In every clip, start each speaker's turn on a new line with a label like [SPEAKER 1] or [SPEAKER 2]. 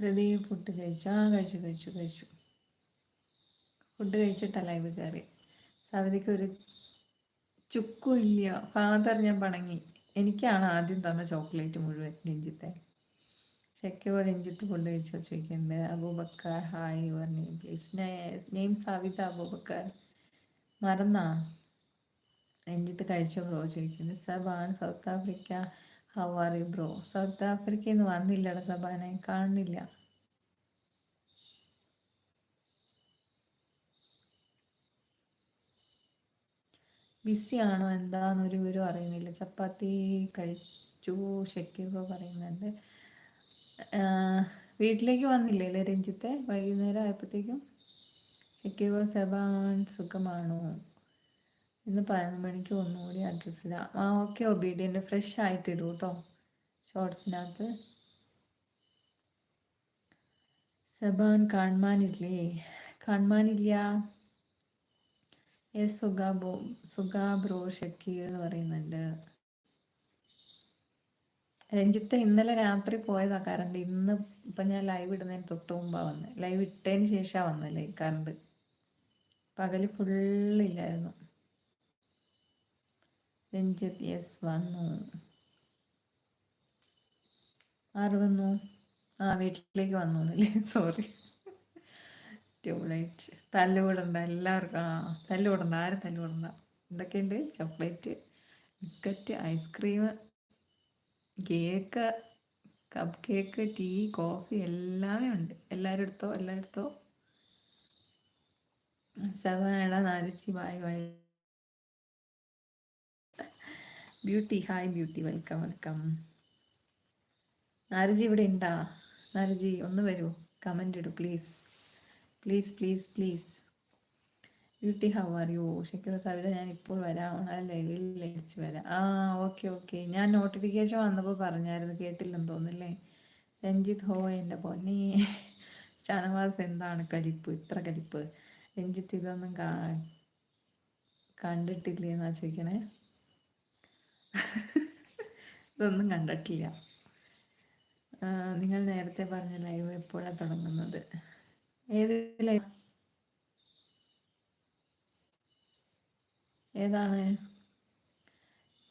[SPEAKER 1] Pradeep food കഴിച്ചു. കഴിച്ചു. Food കഴിച്ചിട്ടല്ല live കയറി. സവിതയ്ക്ക് ഒരു ചുക്കും ഇല്ല. ഫാദർ ഞാൻ പണങ്ങി. എനിക്കാണ് ആദ്യം തന്ന ചോക്ലേറ്റ് മുഴുവൻ രഞ്ജിത്തെ. ഷെക്കോട് രഞ്ജിത്ത് ഫുഡ് കഴിച്ചോ ചോദിക്കുന്നുണ്ട്. Abubakar hi your name please. Name Savitha Abubakar. മറന്നാ? രഞ്ജിത്ത് കഴിച്ചോ ബ്രോ ചോദിക്കുന്നു. Saban South Africa how are you bro? South ആഫ്രിക്കയിൽ നിന്ന് വന്നില്ലടാ സബാനെ, കാണുന്നില്ല. ബിസി ആണോ എന്താന്നൊരു വിവരം അറിയുന്നില്ല. ചപ്പാത്തി കഴിച്ചു ഷക്കീർ ബ്രോ പറയുന്നുണ്ട്. വീട്ടിലേക്ക് വന്നില്ലേ രഞ്ജിത്തെ? വൈകുന്നേരം ആയപ്പോഴത്തേക്കും. ഷക്കീർ ബ്രോ സബാൻ സുഖമാണോ? ഇന്ന് 11 മണിക്ക് ഒന്നുകൂടി അഡ്രസ്സില്ല. ഓക്കെ ഒബീഡിയൻ്റ് ഫ്രഷ് ആയിട്ട് ഇടൂ കേട്ടോ ഷോർട്സിനകത്ത്. സബാൻ കാണാനില്ല. എസ് സുഗാ ബ്രോ ഷക്കീർ എന്ന് പറയുന്നുണ്ട്. രഞ്ജിത്ത് ഇന്നലെ രാത്രി പോയതാ കറണ്ട്. ഇന്ന് ഇപ്പം ഞാൻ ലൈവ് ഇടുന്നതിന് തൊട്ട് മുമ്പാണ് വന്നത്. ലൈവ് ഇട്ടതിന് ശേഷമാണ് വന്നല്ലേ കറണ്ട്. പകല് ഫുള്ളില്ലായിരുന്നു. രഞ്ജിത്ത് യെസ് വന്നു. ആര് വന്നു? വീട്ടിലേക്ക് വന്നു എന്നല്ലേ, സോറി. ട്യൂബ്ലൈറ്റ് തല്ലുകൂടണ്ട എല്ലാവർക്കും. തല്ലുകൂടണ്ട, ആരും തല്ലുകൂടണ്ട. എന്തൊക്കെയുണ്ട്? Chocolate, biscuit, ice cream, cake, cup cake, tea, coffee എല്ലാമേ ഉണ്ട്. എല്ലാവരും എടുത്തോ. സെവനട നാരിച്ചി bye. Beauty hi beauty, welcome. നാരജി ഇവിടെ ഉണ്ടാ? നാരജി ഒന്ന് വരൂ, കമൻ്റ് ഇടൂ please. Beauty how are you? Shakeer Savitha ഞാൻ ഇപ്പോൾ വരാം. ലൈവിൽ ലയിച്ച് വരാം. ഓക്കെ. ഞാൻ നോട്ടിഫിക്കേഷൻ വന്നപ്പോൾ പറഞ്ഞായിരുന്നു, കേട്ടില്ലെന്ന് തോന്നുന്നല്ലേ. രഞ്ജിത്ത് ഹോ എൻ്റെ പൊന്നി. ഷാനവാസ് എന്താണ് ഇത്ര കലിപ്പ്? രഞ്ജിത്ത് ഇതൊന്നും കണ്ടിട്ടില്ലേന്നാ ചോദിക്കണേ. ഇതൊന്നും കണ്ടിട്ടില്ല. നിങ്ങൾ നേരത്തെ പറഞ്ഞ ലൈവ് എപ്പോഴാണ് തുടങ്ങുന്നത്? ഏത് ലൈവ്? ഏതാണ്?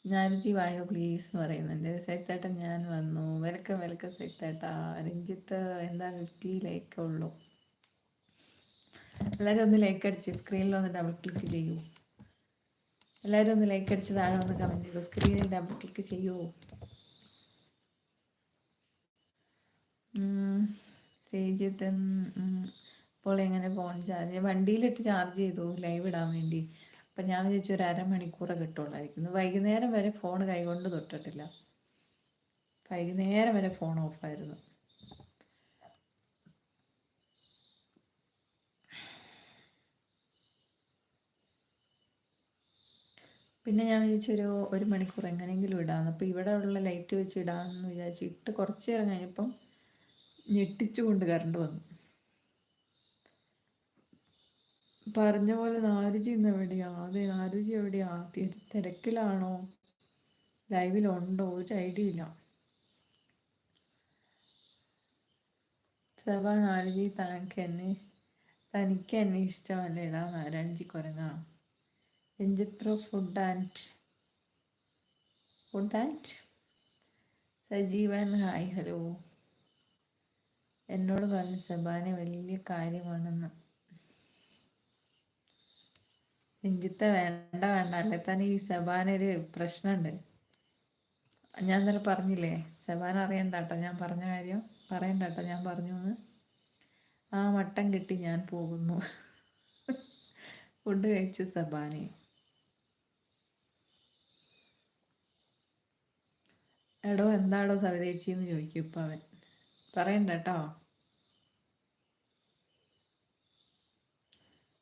[SPEAKER 1] ഞാനിജി വായോ പ്ലീസ് എന്ന് പറയുന്നുണ്ട്. സൈത്തേട്ടൻ ഞാൻ വന്നു. വെൽക്കം സൈത്തേട്ട. രഞ്ജിത്ത് എന്താ 50 ലൈക്കേ ഉള്ളൂ. എല്ലാവരും ഒന്ന് ലൈക്ക് അടിച്ച് സ്ക്രീനിൽ ഒന്ന് ഡബിൾ ക്ലിക്ക് ചെയ്യൂ. എല്ലാവരും ഒന്ന് ലൈക്ക് അടിച്ച് താഴെ ഒന്ന് കമൻറ്റ് ചെയ്യൂ. സ്ക്രീനിൽ ഡബിൾ ക്ലിക്ക് ചെയ്യൂ. ശ്രീജിത്ത് ഇപ്പോൾ എങ്ങനെ ഫോൺ ചാർജ്? വണ്ടിയിലിട്ട് ചാർജ് ചെയ്തു ലൈവ് ഇടാൻ വേണ്ടി. അപ്പം ഞാൻ വിചാരിച്ചു ഒരു അരമണിക്കൂറെ കിട്ടുള്ളായിരിക്കുന്നു. വൈകുന്നേരം വരെ ഫോൺ കൈകൊണ്ട് തൊട്ടിട്ടില്ല. വൈകുന്നേരം വരെ ഫോൺ ഓഫായിരുന്നു. പിന്നെ ഞാൻ വിചാരിച്ചൊരു 1 മണിക്കൂർ എങ്ങനെയെങ്കിലും ഇടാമെന്ന്. അപ്പോൾ ഇവിടെ ഉള്ള ലൈറ്റ് വെച്ച് ഇടാമെന്ന് വിചാരിച്ചു. ഇട്ട് കുറച്ച് നേരം കഴിഞ്ഞപ്പം ഞെട്ടിച്ചുകൊണ്ട് കറണ്ട് വന്നു. പറഞ്ഞ പോലെ നാരുജി ഇന്ന് എവിടെയാ? അതെ, നാരുജി എവിടെയാ? തിരക്കിലാണോ? ലൈവിലുണ്ടോ? ഒരു ഐഡിയ ഇല്ല. സഭ നാരുജി തനിക്ക് എന്നെ ഇഷ്ടമല്ലേടാ രഞ്ജി കൊരങ്ങ. Ranjith bro food and Sajeevan hi hello. എന്നോട് പറഞ്ഞു സബാനെ വലിയ കാര്യമാണെന്ന്. രഞ്ജിത്തെ വേണ്ട അല്ലേ തന്നെ. ഈ സബാനൊരു പ്രശ്നമുണ്ട്. ഞാൻ ഇന്നലെ പറഞ്ഞില്ലേ, സബാന അറിയണ്ടാട്ടോ ഞാൻ പറഞ്ഞ കാര്യം. പറയണ്ടാട്ടോ ഞാൻ പറഞ്ഞു എന്ന്. മട്ടൻ കിട്ടി ഞാൻ പോകുന്നു. ഫുഡ് കഴിച്ചു സബാനെ. എടോ എന്താടോ സവിതേച്ചിന്ന് ചോദിക്കും ഇപ്പം അവൻ. പറയണ്ടട്ടോ.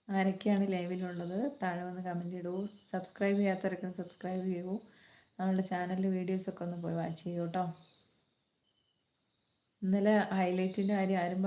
[SPEAKER 1] ആരൊക്കെയാണ് ലൈവിലുള്ളത് താഴെ വന്ന് കമൻറ്റ് ഇടൂ. സബ്സ്ക്രൈബ് ചെയ്യാത്തവരൊക്കെ സബ്സ്ക്രൈബ് ചെയ്യൂ. നമ്മളുടെ ചാനലിൽ വീഡിയോസൊക്കെ ഒന്ന് പോയി വാച്ച് ചെയ്യൂ കേട്ടോ. ഇന്നലെ ഹൈലൈറ്റിൻ്റെ കാര്യം ആരും